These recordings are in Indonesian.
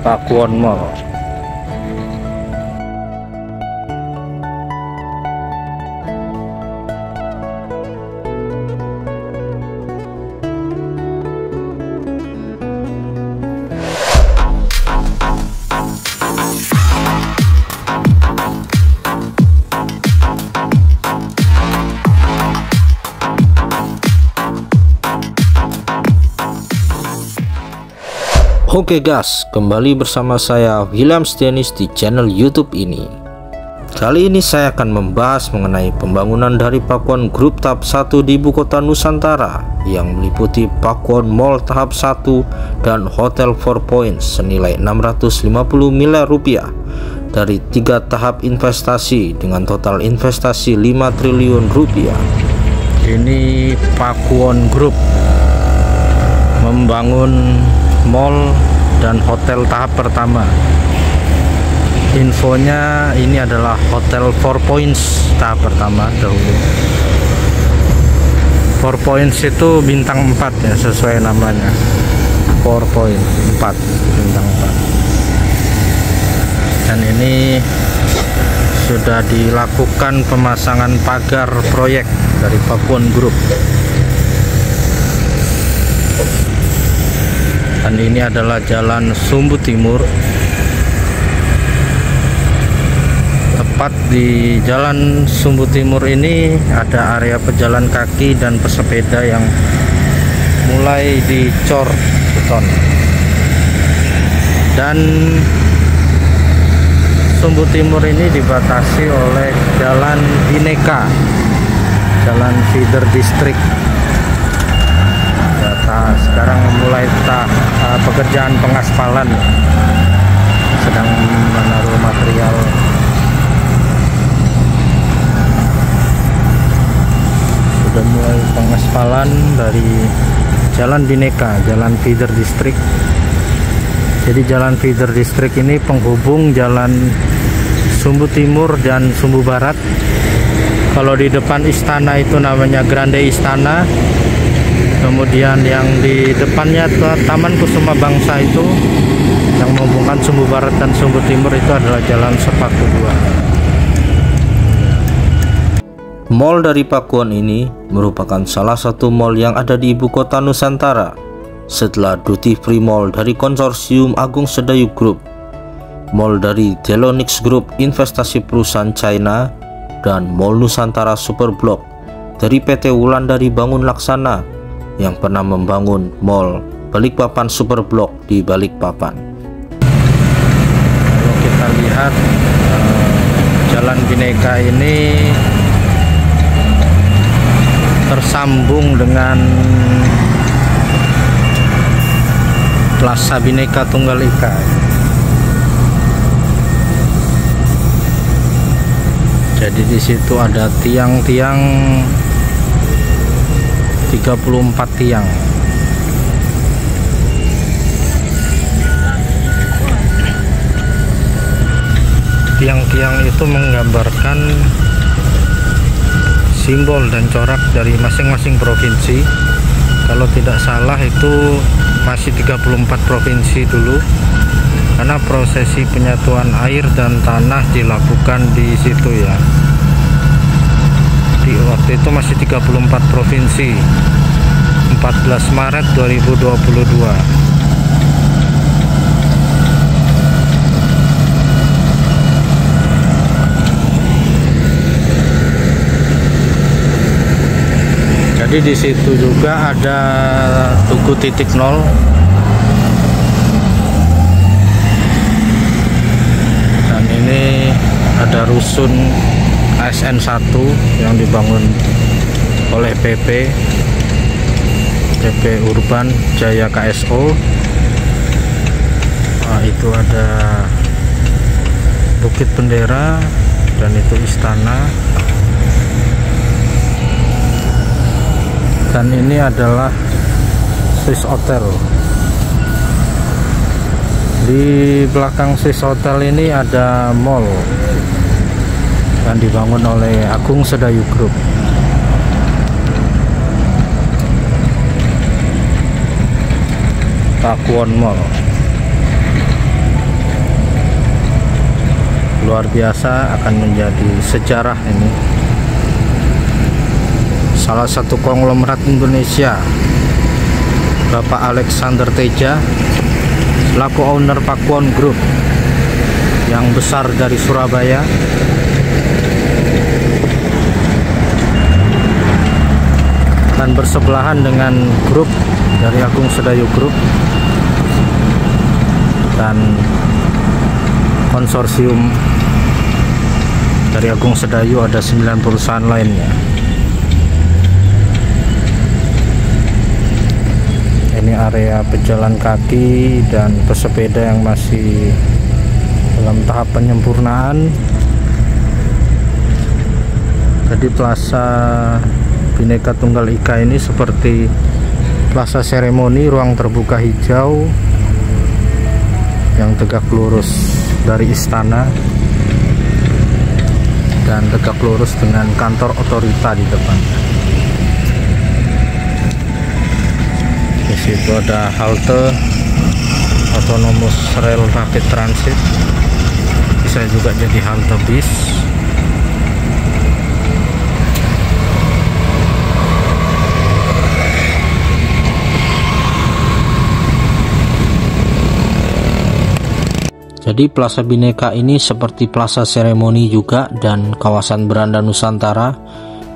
Pakuwon Mall. Oke guys, kembali bersama saya William Stianis di channel YouTube ini. Kali ini saya akan membahas mengenai pembangunan dari Pakuwon Group tahap 1 di Ibu Kota Nusantara yang meliputi Pakuwon Mall tahap 1 dan Hotel 4 Points senilai 650 miliar rupiah dari 3 tahap investasi dengan total investasi 5 triliun rupiah. Ini Pakuwon Group membangun mall dan hotel tahap pertama. Infonya ini adalah Hotel 4 Points tahap pertama dahulu. 4 Points itu bintang 4 ya, sesuai namanya. 4 Points 4 bintang 4. Dan ini sudah dilakukan pemasangan pagar proyek dari Pakuwon Group. Dan ini adalah Jalan Sumbu Timur. Tepat di Jalan Sumbu Timur ini ada area pejalan kaki dan pesepeda yang mulai dicor beton. Dan Sumbu Timur ini dibatasi oleh Jalan Bhinneka, Jalan Feeder District. Sekarang mulai pekerjaan pengaspalan, sedang menaruh material. Sudah mulai pengaspalan dari Jalan Bhinneka, Jalan Feeder District. Jadi Jalan Feeder District ini penghubung Jalan Sumbu Timur dan Sumbu Barat. Kalau di depan istana itu namanya Grande Istana. Kemudian yang di depannya Taman Kusuma Bangsa itu yang menghubungkan Sumbu Barat dan Sumbu Timur itu adalah Jalan Sepaku 2. Mall dari Pakuwon ini merupakan salah satu mall yang ada di Ibu Kota Nusantara setelah Duty Free Mall dari konsorsium Agung Sedayu Group, mall dari Delonix Group investasi perusahaan China, dan Mall Nusantara Superblok dari PT Wulandari Bangun Laksana yang pernah membangun Mall Balikpapan Superblok di Balikpapan. Kalau kita lihat Jalan Bhinneka ini tersambung dengan Plaza Bhinneka Tunggal Ika. Jadi di situ ada tiang-tiang 34 tiang. Tiang-tiang itu menggambarkan simbol dan corak dari masing-masing provinsi. Kalau tidak salah itu masih 34 provinsi dulu, karena prosesi penyatuan air dan tanah dilakukan di situ ya. Di waktu itu masih 34 provinsi. 14 Maret 2022. Jadi di situ juga ada Tugu Titik Nol. Dan ini ada rusun ASN 1 yang dibangun oleh PP Urban Jaya KSO. Nah, itu ada Bukit Bendera dan itu istana. Dan ini adalah Swiss Hotel. Di belakang Swiss Hotel ini ada mall yang dibangun oleh Agung Sedayu Group. Pakuwon Mall. luar biasa, akan menjadi sejarah ini. Salah satu konglomerat Indonesia, Bapak Alexander Teja selaku owner Pakuwon Group yang besar dari Surabaya, dan bersebelahan dengan grup dari Agung Sedayu Group dan konsorsium dari Agung Sedayu, ada 9 perusahaan lainnya. Ini area pejalan kaki dan pesepeda yang masih dalam tahap penyempurnaan. Jadi Plaza Bhinneka Tunggal Ika ini seperti plaza seremoni, ruang terbuka hijau yang tegak lurus dari istana dan tegak lurus dengan kantor otorita di depan. Di situ ada halte Autonomous Rail Rapid Transit, bisa juga jadi halte bis. Jadi Plaza Bhinneka ini seperti plaza seremoni juga, dan kawasan beranda Nusantara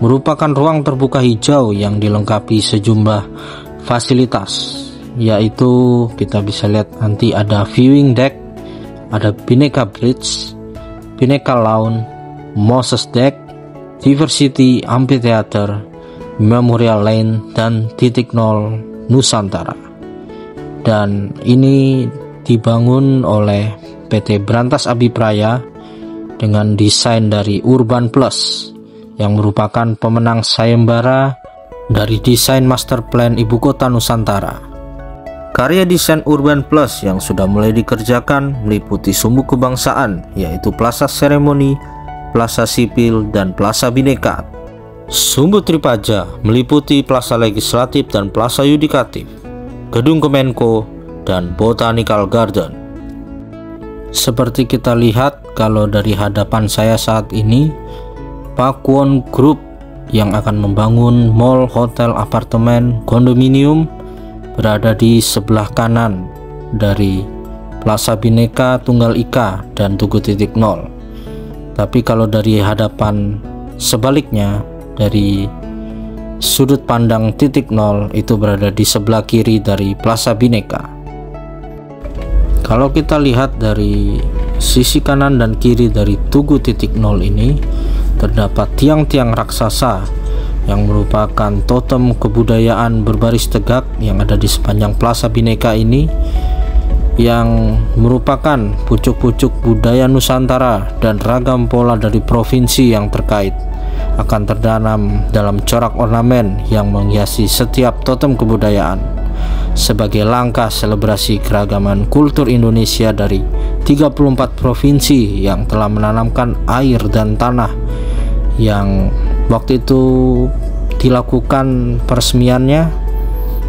merupakan ruang terbuka hijau yang dilengkapi sejumlah fasilitas, yaitu kita bisa lihat nanti ada viewing deck, ada Bhinneka Bridge, Bhinneka Lawn, Moses Deck, Diversity Amphitheater, Memorial Lane, dan Titik Nol Nusantara. Dan ini dibangun oleh PT Brantas Abipraya dengan desain dari Urban Plus yang merupakan pemenang sayembara dari desain master plan Ibu Kota Nusantara. Karya desain Urban Plus yang sudah mulai dikerjakan meliputi sumbu kebangsaan, yaitu Plaza Seremoni, Plaza Sipil, dan Plaza Bhinneka. Sumbu Tripaja meliputi Plaza Legislatif dan Plaza Yudikatif, Gedung Kemenko, dan Botanical Garden. Seperti kita lihat kalau dari hadapan saya saat ini, Pakuwon Group yang akan membangun mall, hotel, apartemen, kondominium berada di sebelah kanan dari Plaza Bhinneka Tunggal Ika dan Tugu Titik Nol. Tapi kalau dari hadapan sebaliknya, dari sudut pandang Titik Nol, itu berada di sebelah kiri dari Plaza Bhinneka. Kalau kita lihat dari sisi kanan dan kiri dari Tugu Titik Nol ini, terdapat tiang-tiang raksasa yang merupakan totem kebudayaan berbaris tegak yang ada di sepanjang Plaza Bhinneka ini, yang merupakan pucuk-pucuk budaya Nusantara dan ragam pola dari provinsi yang terkait akan terdanam dalam corak ornamen yang menghiasi setiap totem kebudayaan sebagai langkah selebrasi keragaman kultur Indonesia dari 34 provinsi yang telah menanamkan air dan tanah, yang waktu itu dilakukan peresmiannya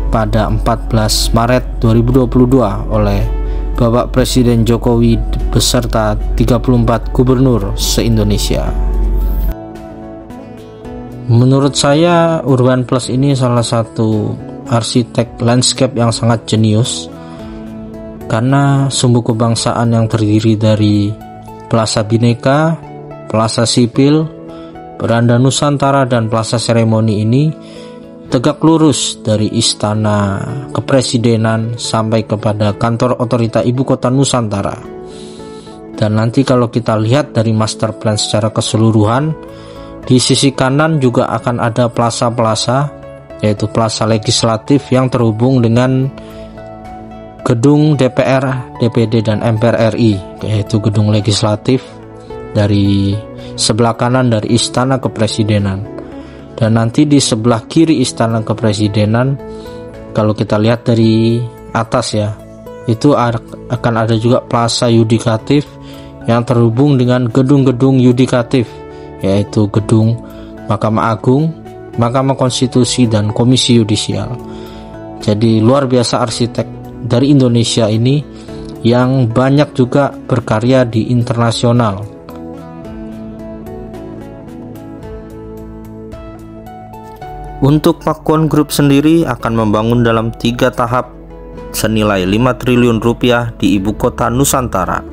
pada 14 Maret 2022 oleh Bapak Presiden Jokowi beserta 34 gubernur se-Indonesia. Menurut saya Urban Plus ini salah satu arsitek landscape yang sangat jenius, karena sumbu kebangsaan yang terdiri dari Plaza Bhinneka, Plaza Sipil, Beranda Nusantara, dan Plaza Seremoni ini tegak lurus dari Istana Kepresidenan sampai kepada kantor otorita Ibu Kota Nusantara. Dan nanti kalau kita lihat dari master plan secara keseluruhan, di sisi kanan juga akan ada plaza-plaza, yaitu Plaza Legislatif yang terhubung dengan gedung DPR, DPD, dan MPR RI, yaitu gedung legislatif dari sebelah kanan dari Istana Kepresidenan. Dan nanti di sebelah kiri Istana Kepresidenan, kalau kita lihat dari atas ya, itu akan ada juga Plaza Yudikatif yang terhubung dengan gedung-gedung yudikatif, yaitu gedung Mahkamah Agung, Mahkamah Konstitusi, dan Komisi Yudisial. Jadi luar biasa arsitek dari Indonesia ini yang banyak juga berkarya di internasional. Untuk Pakuan Group sendiri akan membangun dalam 3 tahap senilai 5 triliun rupiah di ibu kota Nusantara.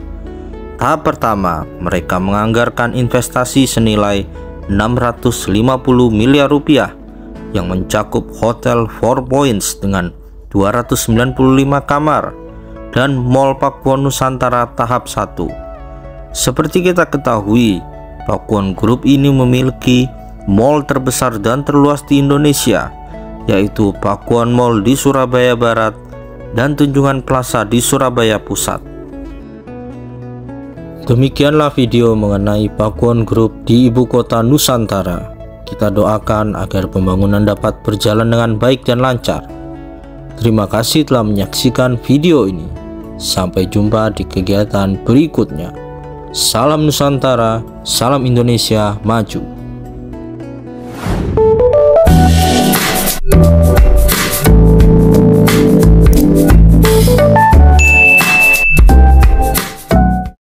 Tahap pertama, mereka menganggarkan investasi senilai 650 miliar rupiah yang mencakup hotel 4 Points dengan 295 kamar dan Mall Pakuan Nusantara tahap 1. Seperti kita ketahui, Pakuan Group ini memiliki mall terbesar dan terluas di Indonesia, yaitu Pakuan Mall di Surabaya Barat dan Tunjungan Plaza di Surabaya Pusat. Demikianlah video mengenai Pakuan Group di ibu kota Nusantara. Kita doakan agar pembangunan dapat berjalan dengan baik dan lancar. Terima kasih telah menyaksikan video ini. Sampai jumpa di kegiatan berikutnya. Salam Nusantara, salam Indonesia maju.